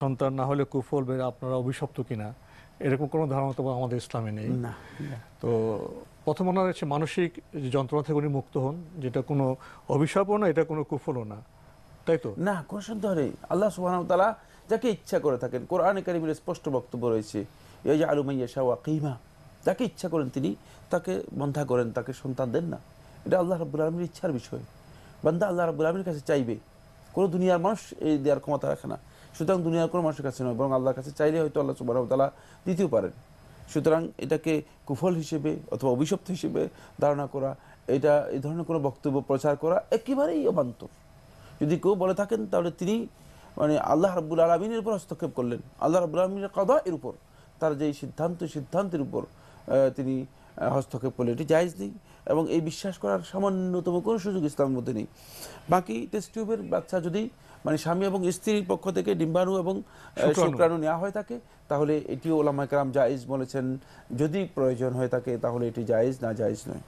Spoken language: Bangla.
সন্তান না হলে কুফল বা আপনারা অভিশপ্ত কিনা, এরকম কোনো ধারণা তো আমাদের ইসলামে নেই। না, না। তো প্রথম ওনার হচ্ছে মানসিক যে যন্ত্রণা থেকে উনি মুক্ত হন, যেটা কোনো অভিশাপও না, এটা কোনো কুফলও না, তাই তো? না, কোনো সন্দেহ নেই। আল্লাহ সুবহানাহু ওয়া তাআলা যাকে ইচ্ছা করে থাকেন, কোরআনে কারীমের স্পষ্ট বক্তব্য রয়েছে, ইয়াজআলু মান ইয়াশাউ আকিমা, যাকে ইচ্ছা করেন তিনি তাকে বন্ধা করেন, তাকে সন্তান দেন না। এটা আল্লাহ রাব্বুল আলামিনের ইচ্ছার বিষয়। বান্দা আল্লাহ রাব্বুল আলামিনের কাছে চাইবে, কোনো দুনিয়ার মানুষ এই দেওয়ার ক্ষমতা রাখে না। সুতরাং দুনিয়ার কোনো মানুষের কাছে নয়, বরং আল্লাহর কাছে চাইলে হয়তো আল্লাহ সুবহানাহু ওয়া তাআলা দিতেও পারেন। সুতরাং এটাকে কুফল হিসেবে অথবা অভিশপ্ত হিসেবে ধারণা করা, এটা এই ধরনের কোনো বক্তব্য প্রচার করা একেবারেই অবান্তর। যদি কেউ বলে থাকেন তাহলে তিনি মানে আল্লাহ রাব্বুল আলামিনের উপর হস্তক্ষেপ করলেন, আল্লাহ রাব্বুল আলামিনের কদা এর উপর, তার যেই সিদ্ধান্তের উপর তিনি হস্তক্ষেপ করলেন। এটি জায়েজ নেই এবং এই বিশ্বাস করার সামান্যতম কোনো সুযোগ ইসলামের মধ্যে নেই। বাকি টেস্ট টিউবের বাচ্চা যদি মানে স্বামী এবং স্ত্রীর পক্ষ থেকে ডিম্বাণু এবং শুক্রাণু। শুক্রাণু নেওয়া হয়ে থাকে, তাহলে এটিও ওলামায়ে কেরাম জায়েজ বলেছেন। যদি প্রয়োজন হয়ে থাকে তাহলে এটি জায়েজ, না জায়েজ নয়।